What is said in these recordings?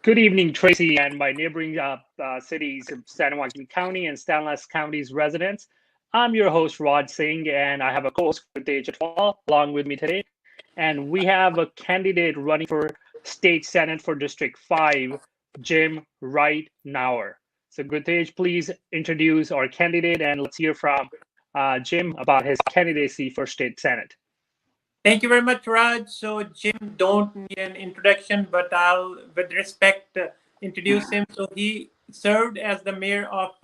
Good evening, Tracy, and my neighboring cities of San Joaquin County and Stanislaus County's residents. I'm your host, Raj Singh, and I have a co-host, Tej Atwal, along with me today. And we have a candidate running for State Senate for District 5, Jim Wright Nauer. So, Gurtej, please introduce our candidate, and let's hear from Jim about his candidacy for State Senate. Thank you very much, Raj. So Jim don't need an introduction, but I'll, with respect, introduce him. So he served as the mayor of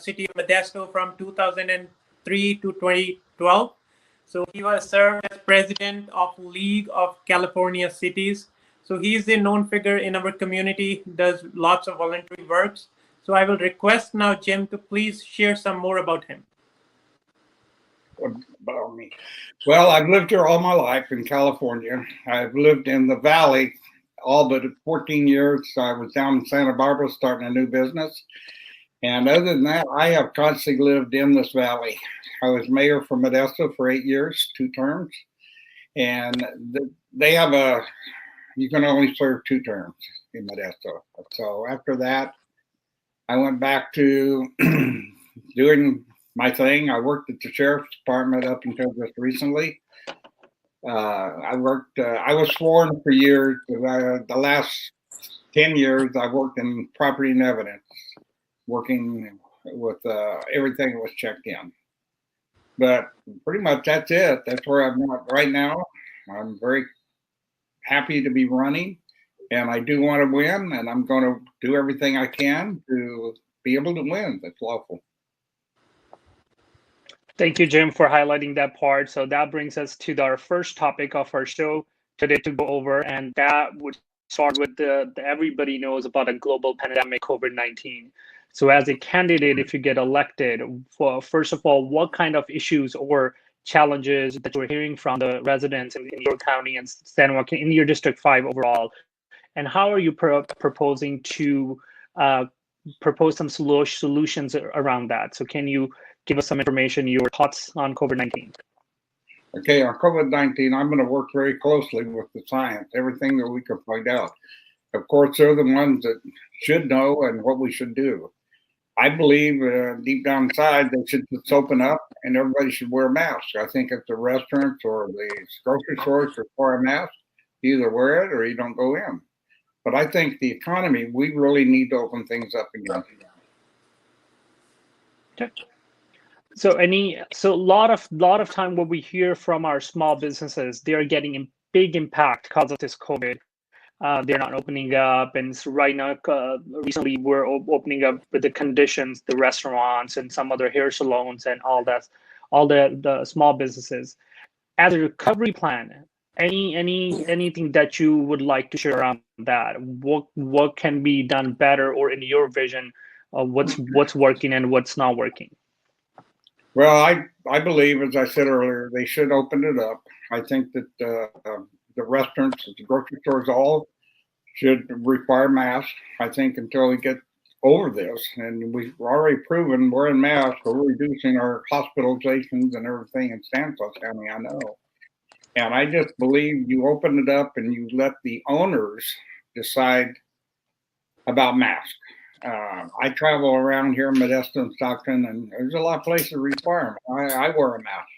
city of Modesto from 2003 to 2012. So he was served as president of League of California Cities. So he is a known figure in our community, does lots of voluntary works. So I will request now Jim to please share some more about him. About me. Well, I've lived here all my life in California. I've lived in the Valley all but 14 years. I was down in Santa Barbara starting a new business. And other than that, I have constantly lived in this valley. I was mayor for Modesto for 8 years, 2 terms. And they have you can only serve 2 terms in Modesto. So after that, I went back to doing my thing. I worked at the sheriff's department up until just recently. I was sworn for years. The last 10 years, I worked in property and evidence, working with everything that was checked in. But pretty much that's it. That's where I'm at right now. I'm very happy to be running, and I do want to win, and I'm going to do everything I can to be able to win. That's lawful. Thank you, Jim, for highlighting that part. So that brings us to our first topic of our show today to go over, and that would start with the everybody knows about a global pandemic, COVID-19. So as a candidate, if you get elected, first of all, what kind of issues or challenges that you're hearing from the residents in your county and San Joaquin, in your District 5 overall, and how are you proposing to propose some solutions around that? So can you give us some information, your thoughts on COVID-19? Okay, on COVID-19, I'm going to work very closely with the science, everything that we can find out. Of course, they're the ones that should know and what we should do. I believe deep down inside, they should just open up and everybody should wear masks. I think if the restaurants or the grocery stores require a mask, you either wear it or you don't go in. But I think the economy, we really need to open things up again. Okay. So a lot of time what we hear from our small businesses, they are getting a big impact because of this COVID. They're not opening up, and so right now, recently we're opening up with the conditions, the restaurants and some other hair salons and all that, all the small businesses. As a recovery plan, anything that you would like to share around that? What can be done better, or in your vision, what's working and what's not working? Well, I believe, as I said earlier, they should open it up. I think that the restaurants, the grocery stores, all should require masks. I think until we get over this, and we've already proven wearing masks, we're reducing our hospitalizations and everything in Stanislaus County, I know. And I just believe you open it up and you let the owners decide about masks. I travel around here in Modesto and Stockton, and there's a lot of places that require them. I wear a mask.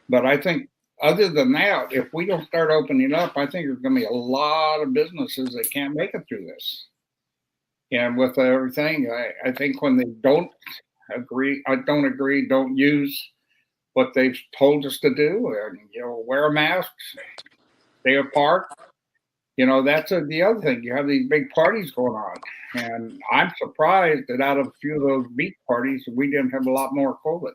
But I think other than that, if we don't start opening up, I think there's going to be a lot of businesses that can't make it through this. And with everything, I think when they don't agree, don't use what they've told us to do, and wear masks, stay apart. That's the other thing. You have these big parties going on, and I'm surprised that out of a few of those beach parties, we didn't have a lot more COVID.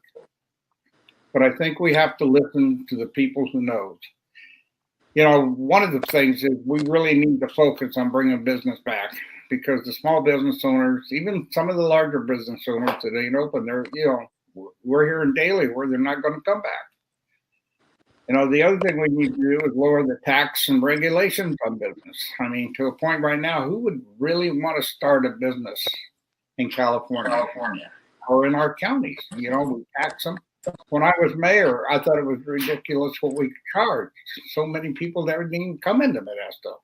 But I think we have to listen to the people who knows. One of the things is we really need to focus on bringing business back, because the small business owners, even some of the larger business owners that ain't open, we're hearing daily where they're not going to come back. The other thing we need to do is lower the tax and regulations on business. I mean, to a point right now, who would really want to start a business in California or in our counties? We tax them. When I was mayor, I thought it was ridiculous what we could charge. So many people never didn't even come into Modesto.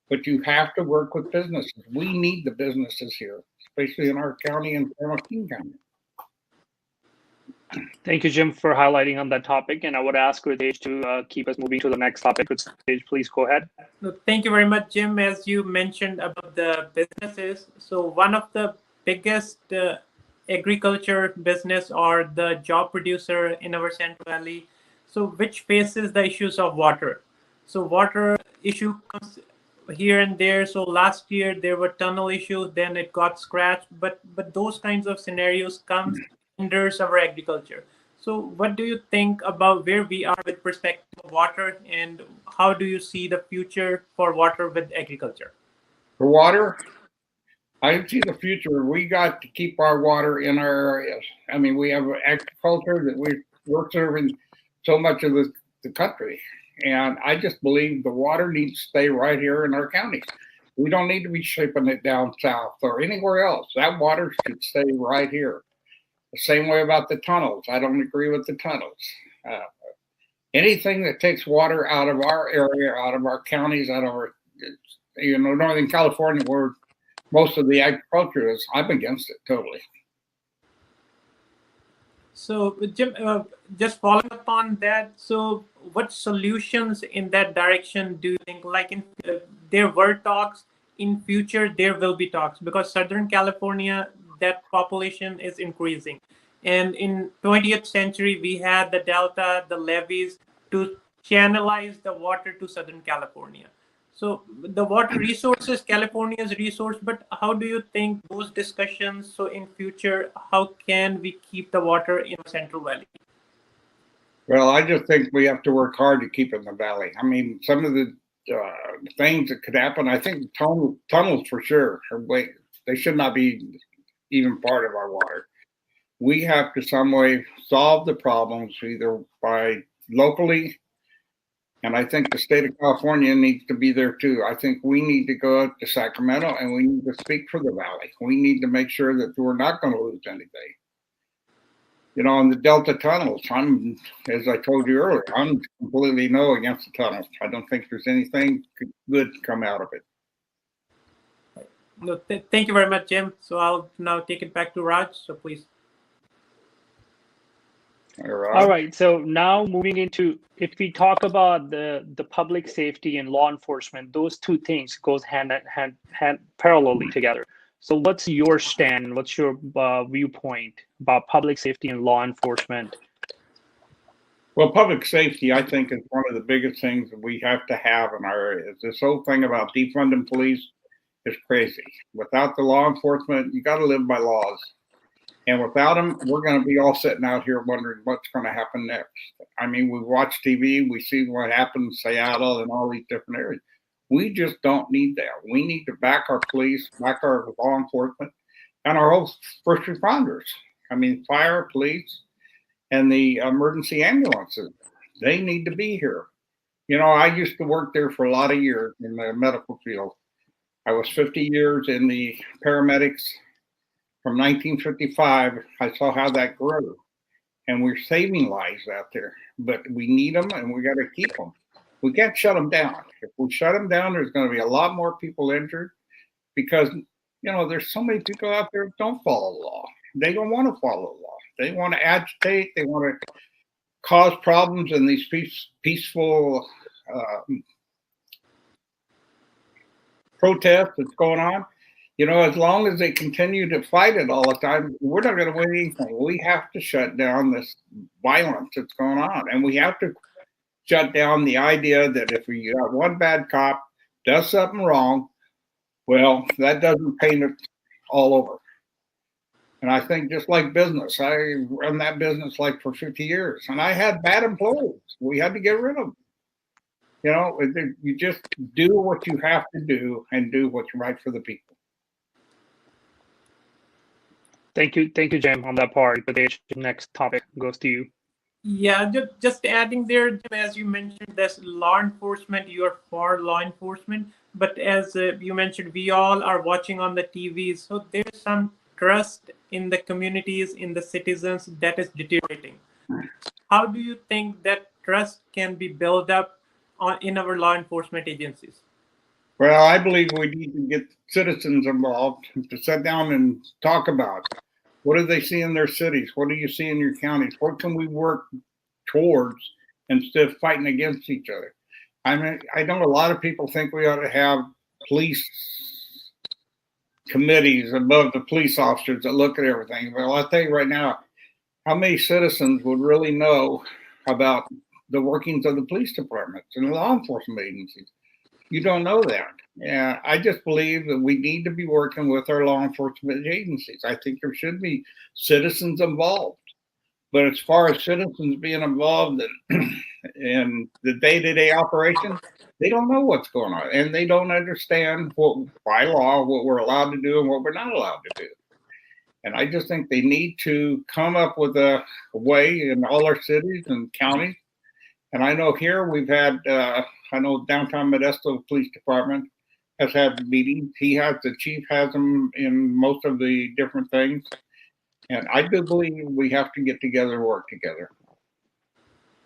but you have to work with businesses. We need the businesses here, especially in our county and San Joaquin County. Thank you, Jim, for highlighting on that topic. And I would ask Ritesh to keep us moving to the next topic. Ritesh, please go ahead. Thank you very much, Jim. As you mentioned about the businesses, so one of the biggest agriculture business or the job producer in our Central Valley, so which faces the issues of water. So water issue comes here and there. So last year there were tunnel issues, then it got scratched. But those kinds of scenarios comes hinders our agriculture. So what do you think about where we are with respect to water, and how do you see the future for water with agriculture? For water, I see the future. We got to keep our water in our areas. I mean, we have agriculture that we're serving so much of the country. And I just believe the water needs to stay right here in our county. We don't need to be shipping it down south or anywhere else. That water should stay right here. The same way about the tunnels. I don't agree with the tunnels. Anything that takes water out of our area, out of our counties, out of our, Northern California, where most of the agriculture is, I'm against it totally. So, Jim, just following up on that, so what solutions in that direction do you think? Like, there were talks, in future there will be talks, because Southern California, that population is increasing. And in 20th century, we had the delta, the levees to channelize the water to Southern California. So the water resources, California's resource, but how do you think those discussions, so in future, how can we keep the water in Central Valley? Well, I just think we have to work hard to keep it in the valley. I mean, some of the things that could happen, I think tunnels for sure, they should not be even part of our water. We have to some way solve the problems either by locally, and I think the state of California needs to be there too. I think we need to go up to Sacramento and we need to speak for the valley. We need to make sure that we're not going to lose anything. On the Delta tunnels, as I told you earlier, I'm completely no against the tunnels. I don't think there's anything good come out of it. No, thank you very much, Jim. So I'll now take it back to Raj. So please. All right. So now moving into, if we talk about the public safety and law enforcement, those two things goes hand parallelly together. So what's your stand? What's your viewpoint about public safety and law enforcement? Well, public safety, I think, is one of the biggest things that we have to have in our areas. This whole thing about defunding police is crazy. Without the law enforcement, you got to live by laws. And without them, we're going to be all sitting out here wondering what's going to happen next. I mean, we watch TV, we see what happened in Seattle and all these different areas. We just don't need that. We need to back our police, back our law enforcement, and our whole first responders. I mean, fire, police, and the emergency ambulances. They need to be here. I used to work there for a lot of years in the medical field. I was 50 years in the paramedics. From 1955, I saw how that grew. And we're saving lives out there. But we need them, and we got to keep them. We can't shut them down. If we shut them down, there's going to be a lot more people injured because, there's so many people out there that don't follow the law. They don't want to follow the law. They want to agitate. They want to cause problems in these peaceful protests that's going on. As long as they continue to fight it all the time, we're not going to win anything. We have to shut down this violence that's going on. And we have to shut down the idea that if we got one bad cop does something wrong, well, that doesn't paint it all over. And I think just like business, I run that business like for 50 years, and I had bad employees. We had to get rid of them. You just do what you have to do and do what's right for the people. Thank you, Jim, on that part. But the next topic goes to you. Yeah, just adding there, Jim, as you mentioned, that's law enforcement. You are for law enforcement, but as you mentioned, we all are watching on the TVs, so there's some trust in the communities, in the citizens, that is deteriorating. How do you think that trust can be built up in our law enforcement agencies? Well, I believe we need to get citizens involved to sit down and talk about what do they see in their cities? What do you see in your counties? What can we work towards instead of fighting against each other? I mean, I know a lot of people think we ought to have police committees above the police officers that look at everything. Well, I'll tell you right now, how many citizens would really know about the workings of the police departments and law enforcement agencies? You don't know that. Yeah, I just believe that we need to be working with our law enforcement agencies. I think there should be citizens involved. But as far as citizens being involved in the day-to-day operation, they don't know what's going on, and they don't understand what by law what we're allowed to do and what we're not allowed to do. And I just think they need to come up with a way in all our cities and counties. And I know here we've had, I know downtown Modesto Police Department has had meetings. The chief has them in most of the different things. And I do believe we have to get together and work together.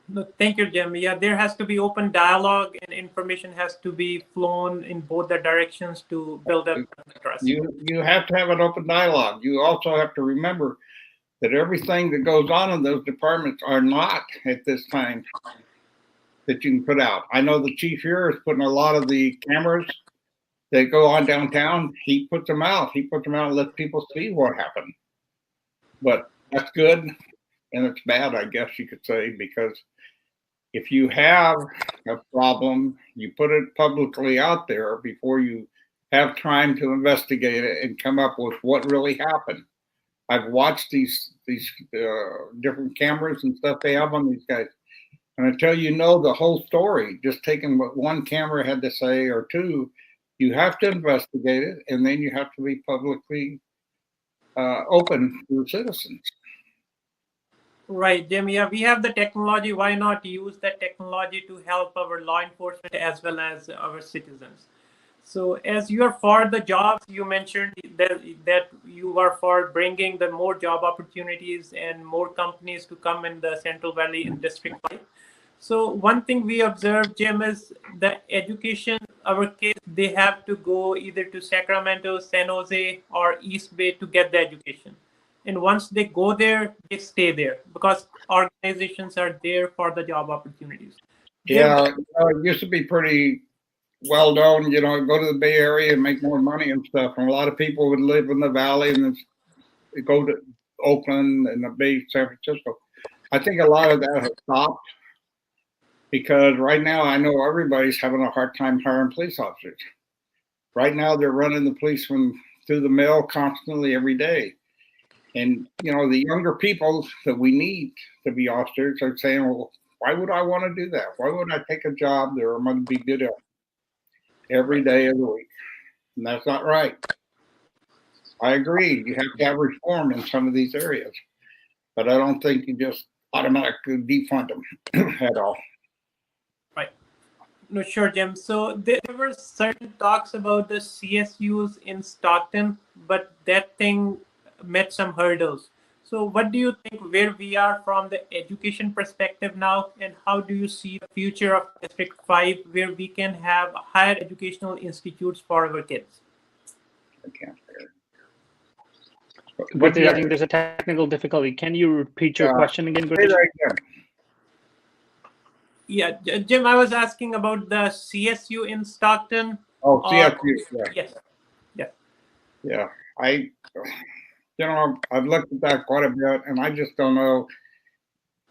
No, thank you, Jim. Yeah, there has to be open dialogue and information has to be flown in both the directions to build up trust. You have to have an open dialogue. You also have to remember that everything that goes on in those departments are not at this time that you can put out. I know the chief here is putting a lot of the cameras that go on downtown. He puts them out. He puts them out and lets people see what happened. But that's good and it's bad, I guess you could say, because if you have a problem, you put it publicly out there before you have time to investigate it and come up with what really happened. I've watched these different cameras and stuff they have on these guys. And until you know the whole story, just taking what one camera had to say or two, you have to investigate it, and then you have to be publicly open to the citizens. Right, Jim. Yeah, we have the technology. Why not use that technology to help our law enforcement as well as our citizens? So, as you are for the jobs, you mentioned that you are for bringing the more job opportunities and more companies to come in the Central Valley in District 5. So one thing we observed, Jim, is the education, our kids, they have to go either to Sacramento, San Jose, or East Bay to get the education. And once they go there, they stay there because organizations are there for the job opportunities. Yeah, it used to be pretty well known, go to the Bay Area and make more money and stuff. And a lot of people would live in the Valley and then go to Oakland and the Bay, San Francisco. I think a lot of that has stopped because right now I know everybody's having a hard time hiring police officers. Right now they're running the policemen through the mill constantly every day. And, the younger people that we need to be officers are saying, well, why would I want to do that? Why would I take a job that I'm going to be good at every day of the week? And that's not right. I agree. You have to have reform in some of these areas. But I don't think you just automatically defund them at all. Right. No, sure, Jim. So there were certain talks about the CSUs in Stockton, but that thing met some hurdles. So what do you think where we are from the education perspective now, and how do you see the future of District 5 where we can have higher educational institutes for our kids? I can't hear. I think there's a technical difficulty. Can you repeat your question again? Say that again. Yeah, Jim, I was asking about the CSU in Stockton. Oh, CSU. Yes. Yeah. I've looked at that quite a bit, and I just don't know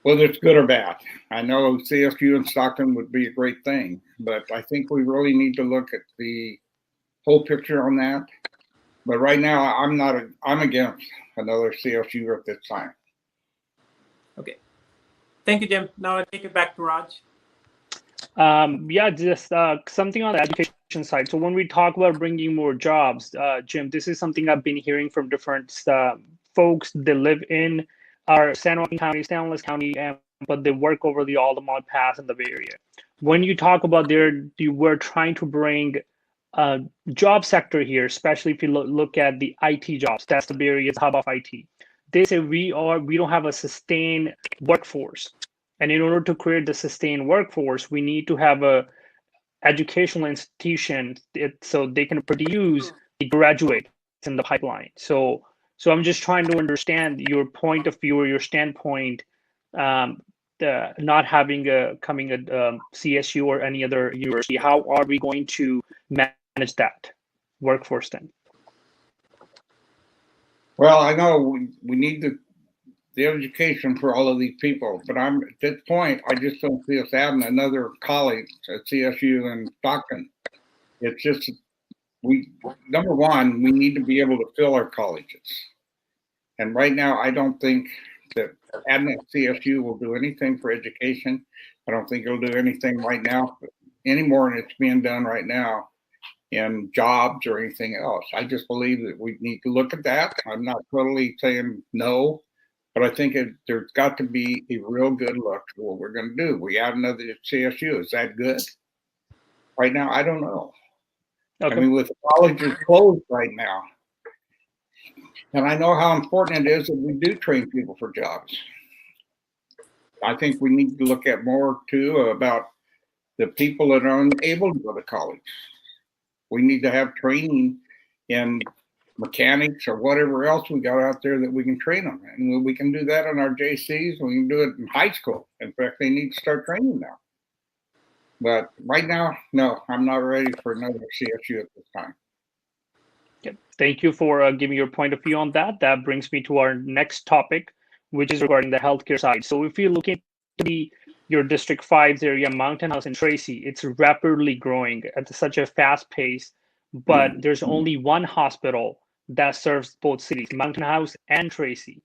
whether it's good or bad. I know CSU in Stockton would be a great thing, but I think we really need to look at the whole picture on that. But right now, I'm against another CSU at this time. Okay. Thank you, Jim. Now I'll take it back to Raj. Just something on the education side. So when we talk about bringing more jobs, Jim, this is something I've been hearing from different folks that live in our San Joaquin County, San Luis County, but they work over the Altamont Pass in the Bay Area. When you talk about we're trying to bring job sector here, especially if you look at the IT jobs. That's the Bay Area's hub of IT. They say we don't have a sustained workforce. And in order to create the sustained workforce, we need to have educational institutions so they can produce the graduates in the pipeline. So I'm just trying to understand your point of view or your standpoint, not having coming at CSU or any other university. How are we going to manage that workforce then? Well, I know we need the education for all of these people, but at this point, I just don't see us having another college at CSU in Stockton. It's just number one, we need to be able to fill our colleges, and right now, I don't think that adding at CSU will do anything for education. I don't think it'll do anything right now any more than it's being done right now in jobs or anything else. I just believe that we need to look at that. I'm not totally saying no, but I think there's got to be a real good look at what we're going to do. We add another CSU. Is that good? Right now, I don't know. Okay. I mean, with colleges closed right now, and I know how important it is that we do train people for jobs. I think we need to look at more, too, about the people that are unable to go to college. We need to have training in mechanics or whatever else we got out there that we can train them. And we can do that in our JCs. We can do it in high school. In fact, they need to start training now. But right now, no, I'm not ready for another CSU at this time. Okay. Thank you for giving your point of view on that. That brings me to our next topic, which is regarding the healthcare side. So if you look into your District 5's area, Mountain House in Tracy, it's rapidly growing at such a fast pace, but there's only one hospital that serves both cities, Mountain House and Tracy.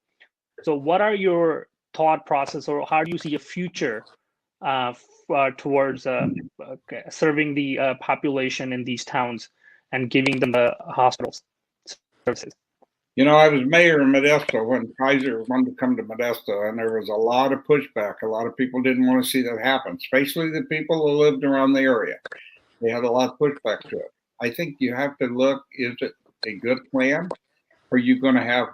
So what are your thought process, or how do you see a future towards serving the population in these towns and giving them the hospital services? You know, I was mayor in Modesto when Kaiser wanted to come to Modesto, and there was a lot of pushback. A lot of people didn't want to see that happen, especially the people who lived around the area. They had a lot of pushback to it. I think you have to look, is it a good plan? Are you going to have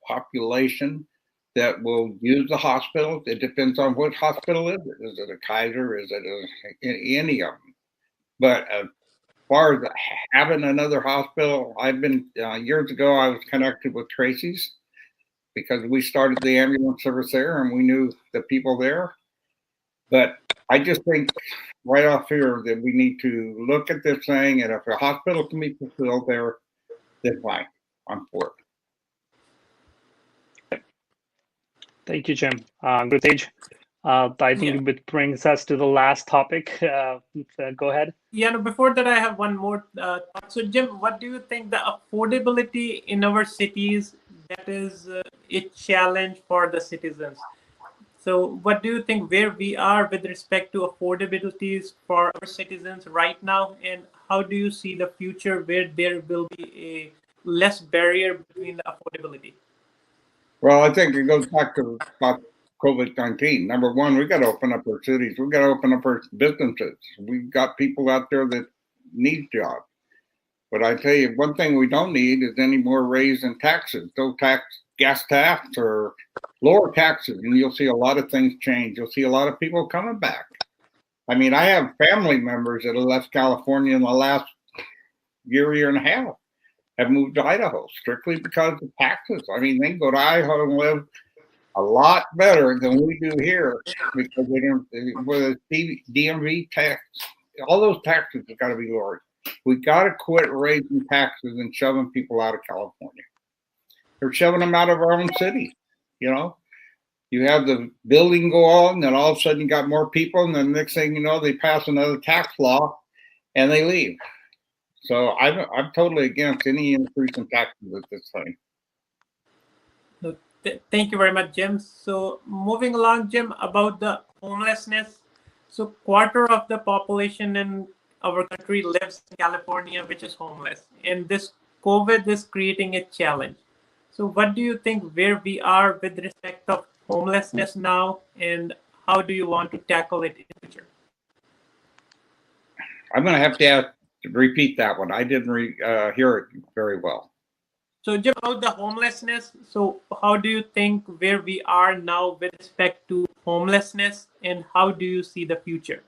population that will use the hospital? It depends on which hospital is it. Is it a Kaiser? Is it any of them? But as far as having another hospital, I've been years ago, I was connected with Tracy's because we started the ambulance service there and we knew the people there. But I just think right off here that we need to look at this thing, and if a hospital can be fulfilled there, then fine. I'm for it. Thank you, Jim. Good stage. I think it brings us to the last topic. Go ahead. Yeah, no, before that, I have one more thought. So, Jim, what do you think the affordability in our cities, that is a challenge for the citizens? So what do you think where we are with respect to affordabilities for our citizens right now? And how do you see the future where there will be a less barrier between the affordability? Well, I think it goes back to about COVID-19. Number one, we got to open up our cities. We got to open up our businesses. We've got people out there that need jobs. But I tell you, one thing we don't need is any more raise in taxes. Those gas tax or lower taxes, and you'll see a lot of things change. You'll see a lot of people coming back. I mean, I have family members that have left California in the last year and a half, have moved to Idaho strictly because of taxes. I mean, they can go to Idaho and live a lot better than we do here because they don't, with the DMV tax, all those taxes have got to be lowered. We got to quit raising taxes and shoving people out of California. They're shoving them out of our own city. You know, you have the building go on, and then all of a sudden you got more people, and then the next thing you know, they pass another tax law and they leave. So I'm totally against any increase in taxes at this time. Thank you very much, Jim. So moving along, Jim, about the homelessness. So quarter of the population in our country lives in California, which is homeless. And this COVID is creating a challenge. So what do you think where we are with respect of homelessness now, and how do you want to tackle it in the future? I'm going to have to repeat that one. I didn't hear it very well. So Jim, about the homelessness, so how do you think where we are now with respect to homelessness, and how do you see the future?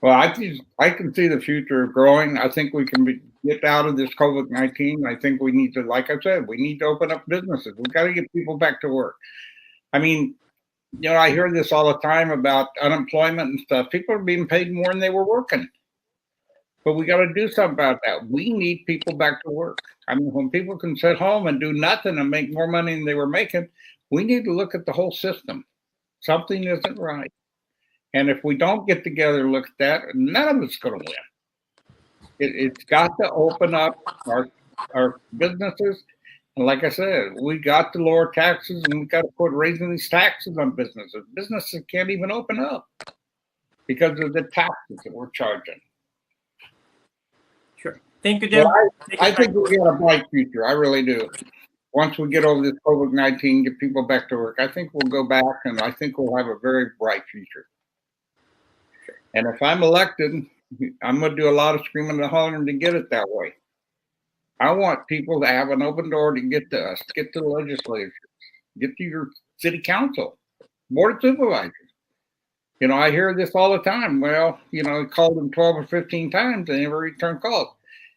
Well, I can see the future growing. I think we can get out of this COVID-19. I think we need to, like I said, we need to open up businesses. We've got to get people back to work. I mean, I hear this all the time about unemployment and stuff. People are being paid more than they were working. But we got to do something about that. We need people back to work. I mean, when people can sit home and do nothing and make more money than they were making, we need to look at the whole system. Something isn't right. And if we don't get together and look at that, none of it's going to win. It's got to open up our businesses. And like I said, we got to lower taxes, and we got to quit raising these taxes on businesses. Businesses can't even open up because of the taxes that we're charging. Sure. Thank you, Jim. I think we got a bright future. I really do. Once we get over this COVID-19, get people back to work, I think we'll go back, and I think we'll have a very bright future. And if I'm elected, I'm going to do a lot of screaming and hollering to get it that way. I want people to have an open door to get to us, get to the legislature, get to your city council, board of supervisors. I hear this all the time. Well, I called them 12 or 15 times and never returned calls.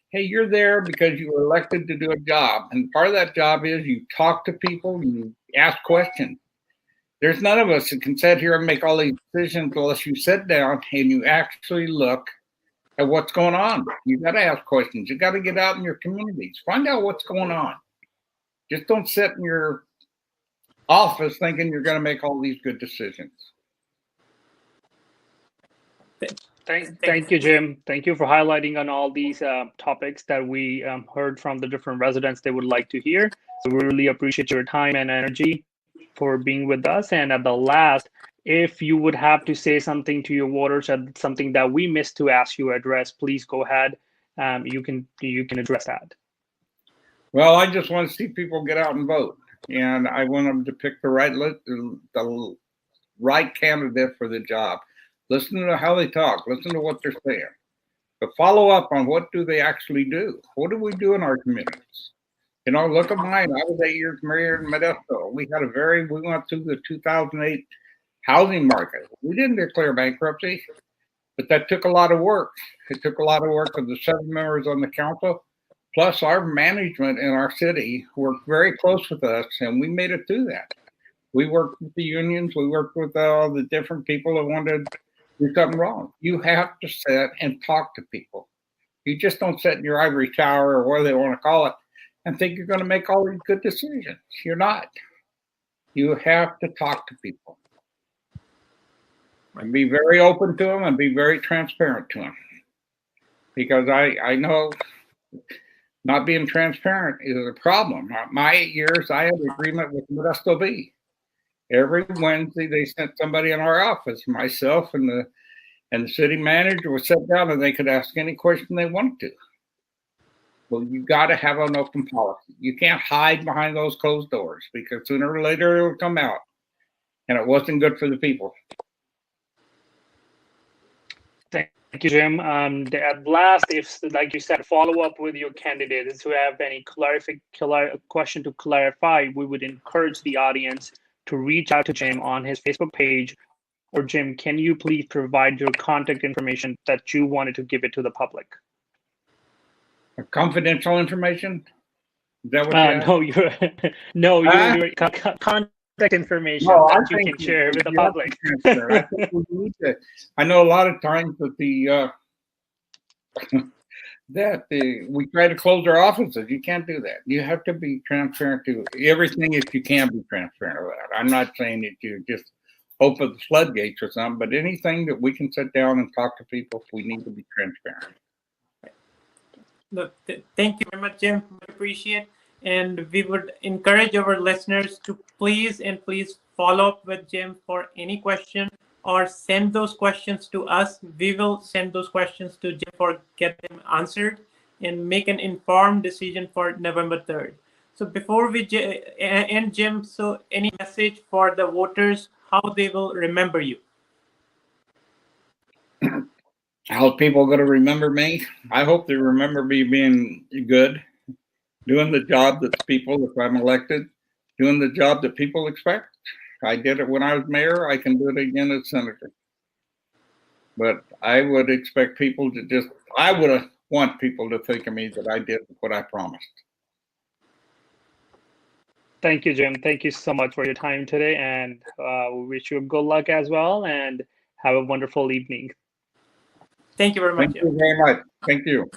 Hey, you're there because you were elected to do a job. And part of that job is you talk to people, you ask questions. There's none of us that can sit here and make all these decisions unless you sit down and you actually look at what's going on. You got to ask questions. You got to get out in your communities. Find out what's going on. Just don't sit in your office thinking you're going to make all these good decisions. Thank you, Jim. Thank you for highlighting on all these topics that we heard from the different residents they would like to hear. So we really appreciate your time and energy for being with us. And at the last, if you would have to say something to your voters, something that we missed to ask you to address, please go ahead. You can address that. Well, I just want to see people get out and vote, and I want them to pick the right candidate for the job. Listen to how they talk. Listen to what they're saying. But follow up on what do they actually do. What do we do in our communities? Look at mine. I was 8 years mayor in Modesto. We went through the 2008 housing market. We didn't declare bankruptcy, but that took a lot of work. It took a lot of work of the 7 members on the council, plus our management in our city worked very close with us, and we made it through that. We worked with the unions. We worked with all the different people that wanted to do something wrong. You have to sit and talk to people. You just don't sit in your ivory tower or whatever they want to call it and think you're going to make all these good decisions. You're not. You have to talk to people and be very open to them and be very transparent to them. Because I know not being transparent is a problem. My 8 years, I had an agreement with Modesto B. Every Wednesday, they sent somebody in our office, myself and the city manager would sit down and they could ask any question they wanted to. Well, you got to have an open policy. You can't hide behind those closed doors because sooner or later it will come out. And it wasn't good for the people. Thank you, Jim. At last, if, like you said, follow up with your candidates who have any question to clarify, we would encourage the audience to reach out to Jim on his Facebook page. Or Jim, can you please provide your contact information that you wanted to give it to the public? Confidential information? Is that what your contact information that you can share with the public. I think we need to. I know a lot of times that we try to close our offices. You can't do that. You have to be transparent to everything if you can be transparent about. I'm not saying that you just open the floodgates or something, but anything that we can sit down and talk to people, we need to be transparent. Look, thank you very much, Jim. We appreciate, and we would encourage our listeners to please follow up with Jim for any question or send those questions to us. We will send those questions to Jim for get them answered and make an informed decision for November 3rd. So before we end, Jim, so any message for the voters, how they will remember you? How people going to remember me? I hope they remember me being good, doing the job that people, if I'm elected, doing the job that people expect. I did it when I was mayor. I can do it again as senator. But I would expect people to just, I would want people to think of me that I did what I promised. Thank you, Jim. Thank you so much for your time today, and we wish you good luck as well, and have a wonderful evening. Thank you very much. Thank you very much. Thank you.